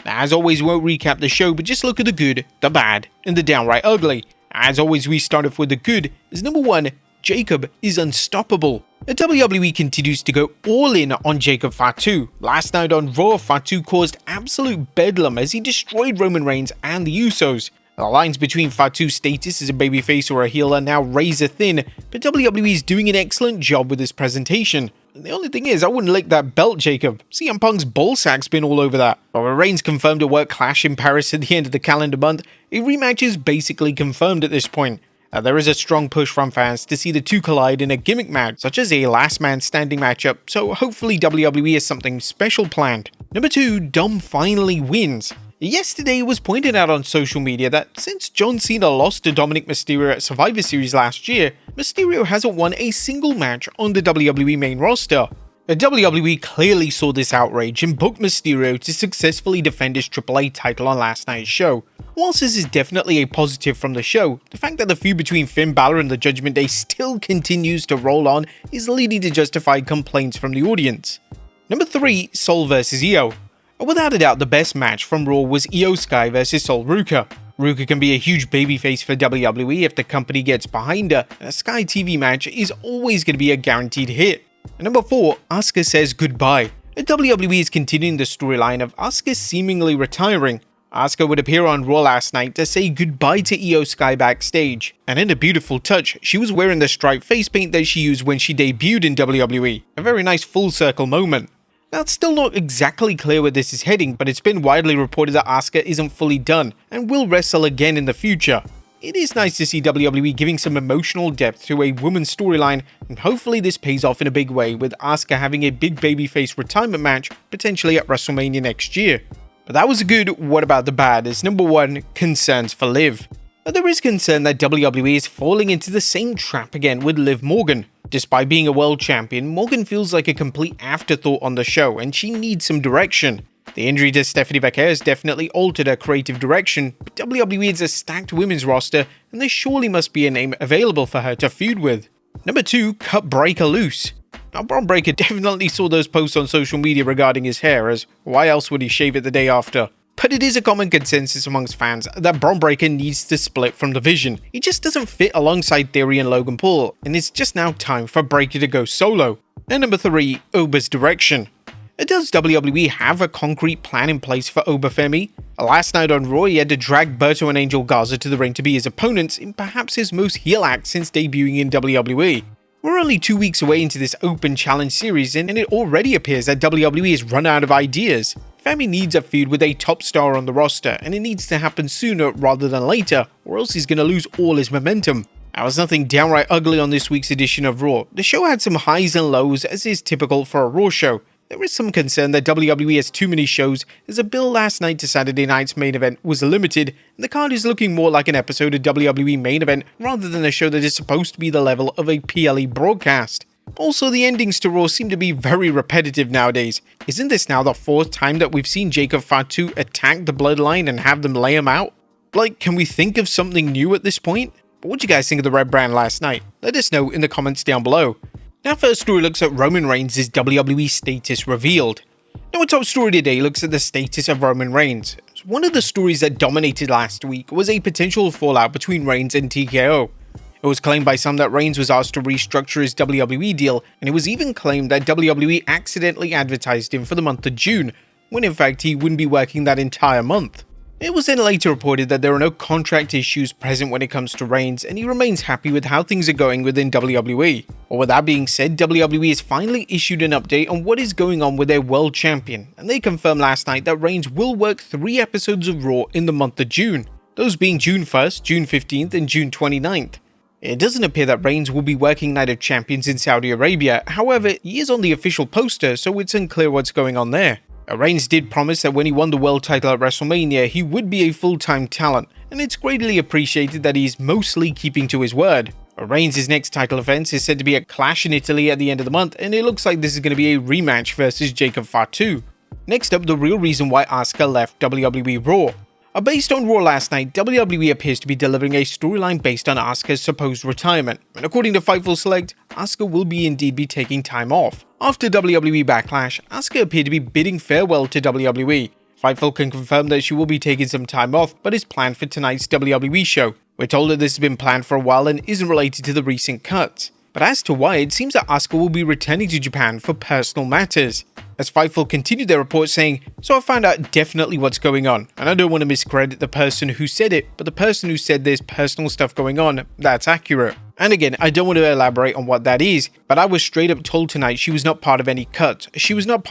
Now, as always, we won't recap the show, but just look at the good, the bad, and the downright ugly. As always, we start off with the good, as number 1, Jacob is unstoppable. The WWE continues to go all in on Jacob Fatu. Last night on Raw, Fatu caused absolute bedlam as he destroyed Roman Reigns and the Usos. The lines between Fatu's status as a babyface or a heel are now razor thin, but WWE is doing an excellent job with this presentation. The only thing is, I wouldn't lick that belt, Jacob. CM Punk's ballsack's been all over that. But with Reigns confirmed a work clash in Paris at the end of the calendar month, a rematch is basically confirmed at this point. There is a strong push from fans to see the two collide in a gimmick match, such as a last man standing matchup, so hopefully WWE has something special planned. Number 2, Dom finally wins. Yesterday, it was pointed out on social media that since John Cena lost to Dominic Mysterio at Survivor Series last year, Mysterio hasn't won a single match on the WWE main roster. The WWE clearly saw this outrage and booked Mysterio to successfully defend his AAA title on last night's show. Whilst this is definitely a positive from the show, the fact that the feud between Finn Balor and the Judgment Day still continues to roll on is leading to justified complaints from the audience. Number 3, Sol vs Io. Without a doubt, the best match from Raw was Io Sky vs Sol Ruka. Ruka can be a huge babyface for WWE if the company gets behind her, and a Sky TV match is always going to be a guaranteed hit. And number 4, Asuka says goodbye. The WWE is continuing the storyline of Asuka seemingly retiring. Asuka would appear on Raw last night to say goodbye to Io Sky backstage, and in a beautiful touch, she was wearing the striped face paint that she used when she debuted in WWE. A very nice full circle moment. Now, it's still not exactly clear where this is heading, but it's been widely reported that Asuka isn't fully done and will wrestle again in the future. It is nice to see WWE giving some emotional depth to a woman's storyline, and hopefully this pays off in a big way with Asuka having a big babyface retirement match potentially at WrestleMania next year. But that was a good. What about the bad? As number 1, concerns for Liv. But there is concern that WWE is falling into the same trap again with Liv Morgan. Despite being a world champion, Morgan feels like a complete afterthought on the show and she needs some direction. The injury to Stephanie Becker has definitely altered her creative direction, but WWE is a stacked women's roster and there surely must be a name available for her to feud with. Number 2, cut Breakker loose. Now, Bron Breakker definitely saw those posts on social media regarding his hair, as why else would he shave it the day after? But it is a common consensus amongst fans that Bron Breakker needs to split from the Vision. He just doesn't fit alongside Theory and Logan Paul, and it's just now time for Breakker to go solo. And number 3, Oba's direction. Does WWE have a concrete plan in place for Oba Femi? Last night on Raw, he had to drag Berto and Angel Garza to the ring to be his opponents in perhaps his most heel act since debuting in WWE. We're only 2 weeks away into this open challenge series and it already appears that WWE has run out of ideas. Femi needs a feud with a top star on the roster and it needs to happen sooner rather than later, or else he's going to lose all his momentum. There was nothing downright ugly on this week's edition of Raw. The show had some highs and lows as is typical for a Raw show. There is some concern that WWE has too many shows as a bill last night to Saturday night's main event was limited and the card is looking more like an episode of WWE main event rather than a show that is supposed to be the level of a PLE broadcast. Also, the endings to Raw seem to be very repetitive nowadays. Isn't this now the 4th time that we've seen Jacob Fatu attack the Bloodline and have them lay him out? Like, can we think of something new at this point? But what do you guys think of the Red Brand last night? Let us know in the comments down below. Now, first story looks at Roman Reigns' WWE status revealed. Now, our top story today looks at the status of Roman Reigns. One of the stories that dominated last week was a potential fallout between Reigns and TKO. It was claimed by some that Reigns was asked to restructure his WWE deal, and it was even claimed that WWE accidentally advertised him for the month of June, when in fact he wouldn't be working that entire month. It was then later reported that there are no contract issues present when it comes to Reigns, and he remains happy with how things are going within WWE. Well, with that being said, WWE has finally issued an update on what is going on with their world champion, and they confirmed last night that Reigns will work 3 episodes of Raw in the month of June, those being June 1st, June 15th, and June 29th. It doesn't appear that Reigns will be working Night of Champions in Saudi Arabia, however, he is on the official poster, so it's unclear what's going on there. Reigns did promise that when he won the world title at WrestleMania, he would be a full-time talent, and it's greatly appreciated that he's mostly keeping to his word. Reigns' next title defense is said to be a Clash in Italy at the end of the month, and it looks like this is going to be a rematch versus Jacob Fatu. Next up, the real reason why Asuka left WWE Raw. Based on Raw last night, WWE appears to be delivering a storyline based on Asuka's supposed retirement, and according to Fightful Select, Asuka will indeed be taking time off. After WWE Backlash, Asuka appeared to be bidding farewell to WWE, Fightful can confirm that she will be taking some time off, but is planned for tonight's WWE show. We're told that this has been planned for a while and isn't related to the recent cuts. But as to why, it seems that Asuka will be returning to Japan for personal matters. As Fightful continued their report saying, "So I found out definitely what's going on, and I don't want to miscredit the person who said it, but the person who said there's personal stuff going on, that's accurate." And again, I don't want to elaborate on what that is, but I was straight up told tonight she was not part of any cuts. She wasn't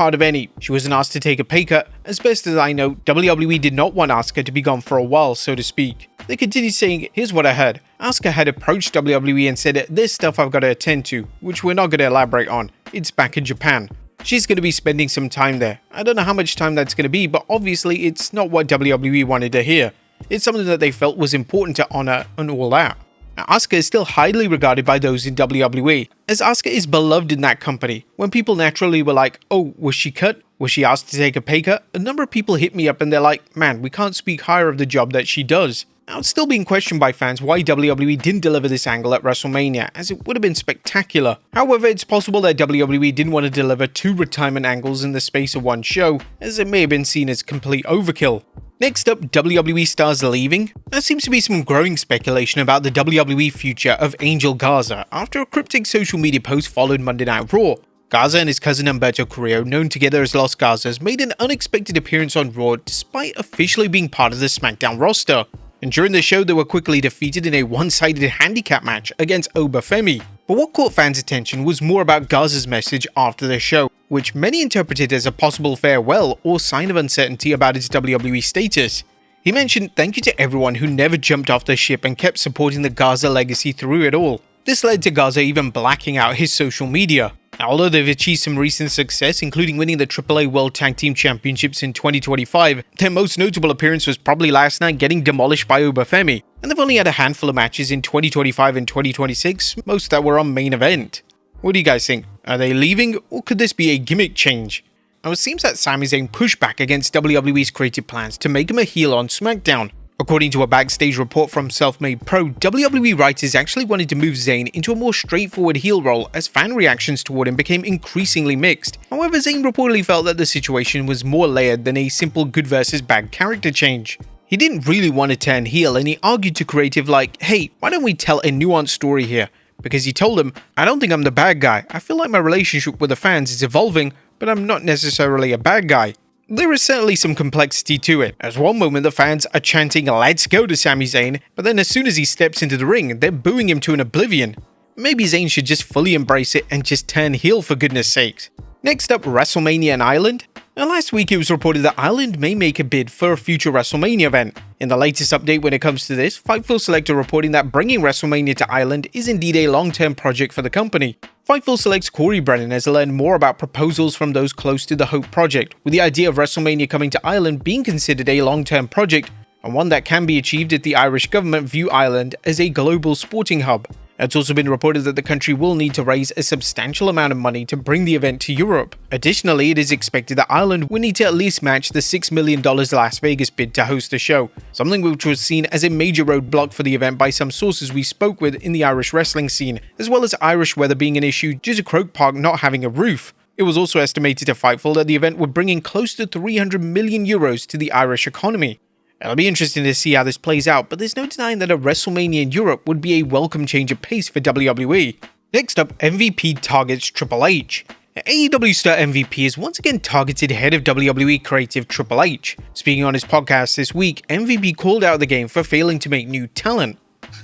asked to take a pay cut. As best as I know, WWE did not want Asuka to be gone for a while, so to speak. They continued saying, "Here's what I heard. Asuka had approached WWE and said, there's stuff I've got to attend to, which we're not going to elaborate on. It's back in Japan. She's going to be spending some time there. I don't know how much time that's going to be, but obviously it's not what WWE wanted to hear. It's something that they felt was important to honor and all that." Now, Asuka is still highly regarded by those in WWE, as Asuka is beloved in that company. When people naturally were like, "Oh, was she cut? Was she asked to take a pay cut?" A number of people hit me up and they're like, "Man, we can't speak higher of the job that she does." Now, it's still being questioned by fans why WWE didn't deliver this angle at WrestleMania, as it would have been spectacular. However, it's possible that WWE didn't want to deliver 2 retirement angles in the space of one show, as it may have been seen as complete overkill. Next up, WWE stars leaving. There seems to be some growing speculation about the WWE future of Angel Garza after a cryptic social media post followed Monday Night Raw. Garza and his cousin Humberto Carrillo, known together as Los Garzas, made an unexpected appearance on Raw despite officially being part of the SmackDown roster. And during the show, they were quickly defeated in a one-sided handicap match against Obafemi. But what caught fans' attention was more about Garza's message after the show, which many interpreted as a possible farewell or sign of uncertainty about his WWE status. He mentioned, "Thank you to everyone who never jumped off the ship and kept supporting the Garza legacy through it all." This led to Garza even blacking out his social media. Now, although they've achieved some recent success, including winning the AAA World Tag Team Championships in 2025, their most notable appearance was probably last night getting demolished by Obafemi, and they've only had a handful of matches in 2025 and 2026, most that were on main event. What do you guys think? Are they leaving, or could this be a gimmick change? Now, it seems that Sami Zayn pushed back against WWE's creative plans to make him a heel on SmackDown. According to a backstage report from Selfmade Pro, WWE writers actually wanted to move Zayn into a more straightforward heel role as fan reactions toward him became increasingly mixed. However, Zayn reportedly felt that the situation was more layered than a simple good versus bad character change. He didn't really want to turn heel, and he argued to creative like, "Hey, why don't we tell a nuanced story here?" Because he told them, "I don't think I'm the bad guy. I feel like my relationship with the fans is evolving, but I'm not necessarily a bad guy." There is certainly some complexity to it, as one moment the fans are chanting "Let's go" to Sami Zayn, but then as soon as he steps into the ring, they're booing him to an oblivion. Maybe Zayn should just fully embrace it and just turn heel for goodness sakes. Next up, WrestleMania and Ireland. Now, last week it was reported that Ireland may make a bid for a future WrestleMania event. In the latest update when it comes to this, Fightful Select are reporting that bringing WrestleMania to Ireland is indeed a long-term project for the company. Fightful Select's Corey Brennan has learned more about proposals from those close to the Hope project, with the idea of WrestleMania coming to Ireland being considered a long-term project, and one that can be achieved if the Irish government view Ireland as a global sporting hub. It's also been reported that the country will need to raise a substantial amount of money to bring the event to Europe. Additionally, it is expected that Ireland will need to at least match the $6 million Las Vegas bid to host the show, something which was seen as a major roadblock for the event by some sources we spoke with in the Irish wrestling scene, as well as Irish weather being an issue due to Croke Park not having a roof. It was also estimated to Fightful that the event would bring in close to €300 million to the Irish economy. It'll be interesting to see how this plays out, but there's no denying that a WrestleMania in Europe would be a welcome change of pace for WWE. Next up, MVP targets Triple H. AEW star MVP is once again targeted head of WWE creative Triple H. Speaking on his podcast this week, MVP called out the game for failing to make new talent.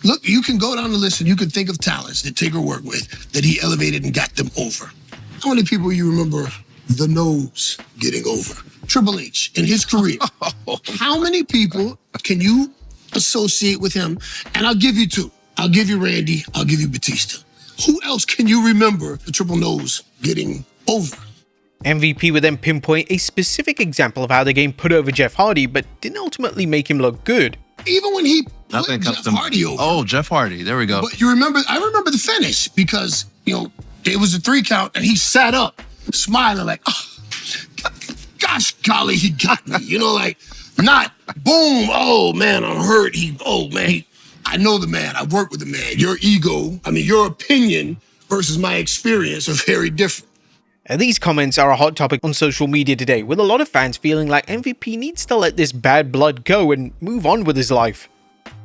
Look, you can go down the list and you can think of talents that Taker worked with that he elevated and got them over. How many people you remember the nose getting over? Triple H in his career. How many people can you associate with him? And I'll give you 2. I'll give you Randy. I'll give you Batista. Who else can you remember the triple nose getting over? MVP would then pinpoint a specific example of how the game put over Jeff Hardy, but didn't ultimately make him look good. Even when he put Jeff Hardy over. Oh, Jeff Hardy. There we go. But I remember the finish because, it was a 3 count and he sat up smiling like, oh, gosh, golly, he got me. Not boom, oh man, I'm hurt. I know the man, I work with the man. Your ego, your opinion versus my experience are very different. These comments are a hot topic on social media today, with a lot of fans feeling like MVP needs to let this bad blood go and move on with his life.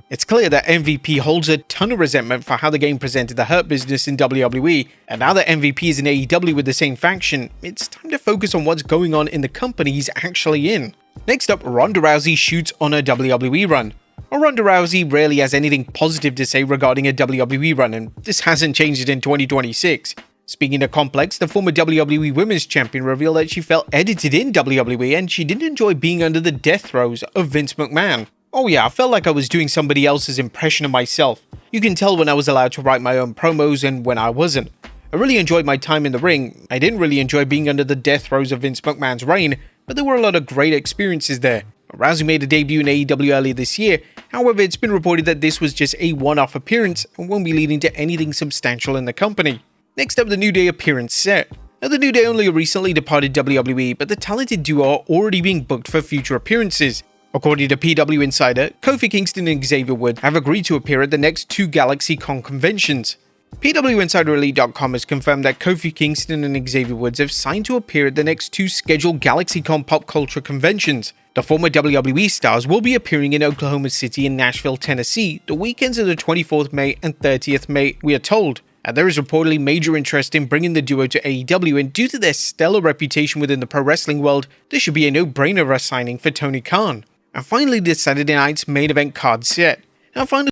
It's clear that MVP holds a ton of resentment for how the game presented the Hurt Business in WWE, and now that MVP is in AEW with the same faction, it's time to focus on what's going on in the company he's actually in. Next up, Ronda Rousey shoots on a WWE run. Well, Ronda Rousey rarely has anything positive to say regarding a WWE run, and this hasn't changed in 2026. Speaking to Complex, the former WWE Women's Champion revealed that she felt edited in WWE and she didn't enjoy being under the death throes of Vince McMahon. "Oh yeah, I felt like I was doing somebody else's impression of myself. You can tell when I was allowed to write my own promos and when I wasn't. I really enjoyed my time in the ring. I didn't really enjoy being under the death throes of Vince McMahon's reign, but there were a lot of great experiences there." Rousey made a debut in AEW earlier this year, however it's been reported that this was just a one-off appearance and won't be leading to anything substantial in the company. Next up, the New Day appearance set. Now, the New Day only recently departed WWE, but the talented duo are already being booked for future appearances. According to PW Insider, Kofi Kingston and Xavier Woods have agreed to appear at the next two GalaxyCon conventions. PWInsiderElite.com has confirmed that Kofi Kingston and Xavier Woods have signed to appear at the next two scheduled GalaxyCon pop culture conventions. The former WWE stars will be appearing in Oklahoma City and Nashville, Tennessee, the weekends of the 24th May and 30th May, we are told. And there is reportedly major interest in bringing the duo to AEW, and due to their stellar reputation within the pro wrestling world, this should be a no-brainer signing for Tony Khan. And finally, this Saturday night's main event card set. Now, finally,